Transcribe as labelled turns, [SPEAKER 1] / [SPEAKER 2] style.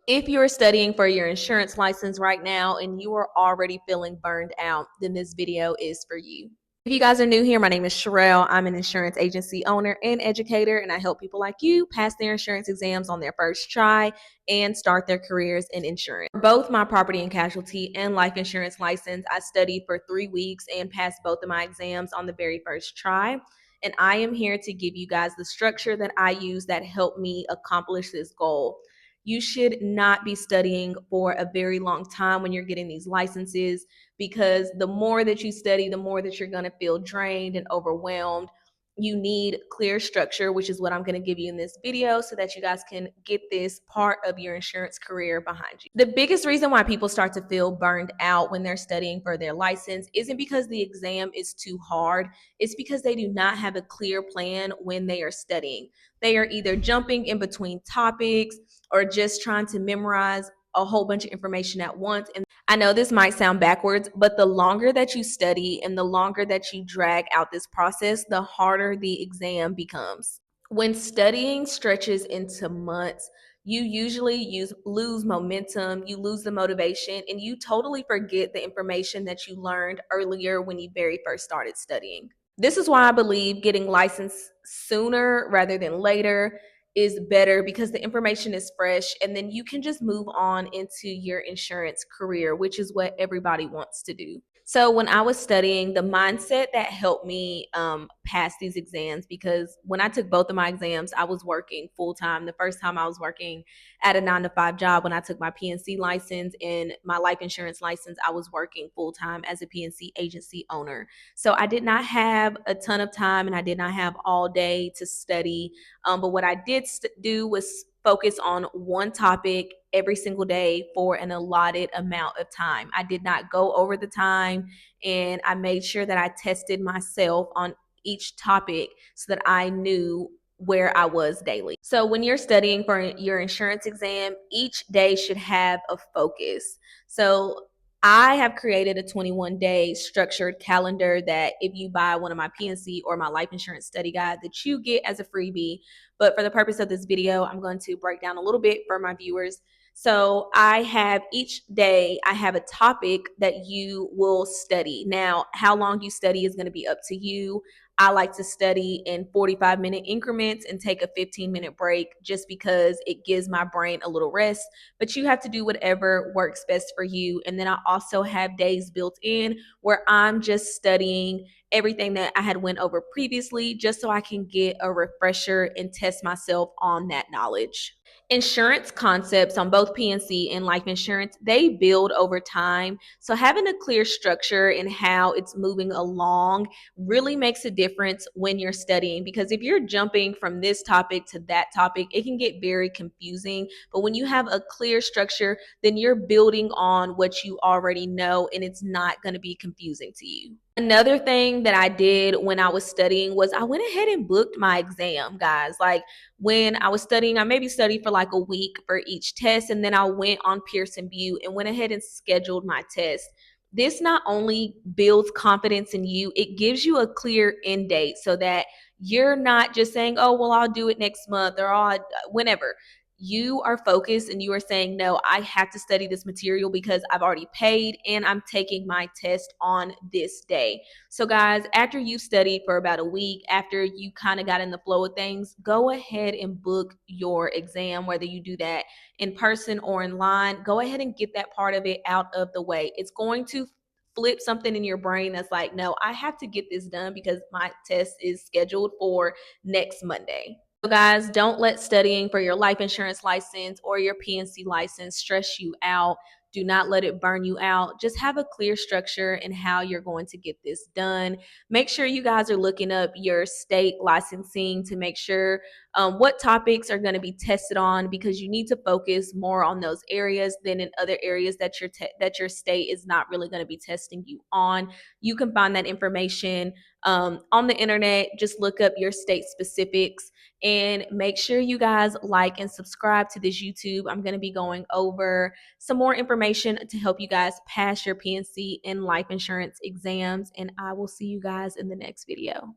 [SPEAKER 1] If you're studying for your insurance license right now and you are already feeling burned out, then this video is for you. If you guys are new here, my name is Sherelle. I'm an insurance agency owner and educator, and I help people like you pass their insurance exams on their first try and start their careers in insurance. For both my property and casualty and life insurance license, I studied for 3 weeks and passed both of my exams on the very first try. And I am here to give you guys the structure that I use that helped me accomplish this goal. You should not be studying for a very long time when you're getting these licenses, because the more that you study, the more that you're going to feel drained and overwhelmed. You need clear structure, which is what I'm going to give you in this video so that you guys can get this part of your insurance career behind you. The biggest reason why people start to feel burned out when they're studying for their license isn't because the exam is too hard. It's because they do not have a clear plan when they are studying. They are either jumping in between topics or just trying to memorize a whole bunch of information at once. And I know this might sound backwards, but the longer that you study and the longer that you drag out this process, the harder the exam becomes. When studying stretches into months, you usually lose momentum, you lose the motivation, and you totally forget the information that you learned earlier when you very first started studying. This is why I believe getting licensed sooner rather than later is better, because the information is fresh and then you can just move on into your insurance career, which is what everybody wants to do. So when I was studying, the mindset that helped me pass these exams, because when I took both of my exams, I was working full time. The first time I was working at a 9 to 5 job. When I took my PNC license and my life insurance license, I was working full time as a PNC agency owner. So I did not have a ton of time and I did not have all day to study. But what I did do was focus on one topic every single day for an allotted amount of time. I did not go over the time, and I made sure that I tested myself on each topic so that I knew where I was daily. So when you're studying for your insurance exam, each day should have a focus. So I have created a 21-day structured calendar that if you buy one of my PNC or my life insurance study guide, that you get as a freebie. But for the purpose of this video, I'm going to break down a little bit for my viewers. So I have each day, I have a topic that you will study. Now, how long you study is going to be up to you. I like to study in 45-minute increments and take a 15-minute break just because it gives my brain a little rest. But you have to do whatever works best for you. And then I also have days built in where I'm just studying everything that I had went over previously, just so I can get a refresher and test myself on that knowledge. Insurance concepts on both PNC and life insurance, they build over time. So having a clear structure in how it's moving along really makes a difference when you're studying, because if you're jumping from this topic to that topic, it can get very confusing. But when you have a clear structure, then you're building on what you already know and it's not going to be confusing to you. Another thing that I did when I was studying was I went ahead and booked my exam, guys. Like, when I was studying, I maybe studied for like a week for each test, and then I went on Pearson View and went ahead and scheduled my test. This not only builds confidence in you, it gives you a clear end date so that you're not just saying, oh, well, I'll do it next month or whenever. You are focused and you are saying, no, I have to study this material because I've already paid and I'm taking my test on this day. So, guys, after you studied for about a week, after you kind of got in the flow of things, go ahead and book your exam, whether you do that in person or online. Go ahead and get that part of it out of the way. It's going to flip something in your brain that's like, no, I have to get this done because my test is scheduled for next Monday. So guys, don't let studying for your life insurance license or your PNC license stress you out. Do not let it burn you out. Just have a clear structure in how you're going to get this done. Make sure you guys are looking up your state licensing to make sure what topics are going to be tested on, because you need to focus more on those areas than in other areas that your state is not really going to be testing you on. You can find that information on the internet. Just look up your state specifics and make sure you guys like and subscribe to this YouTube. I'm going to be going over some more information to help you guys pass your PNC and life insurance exams, and I will see you guys in the next video.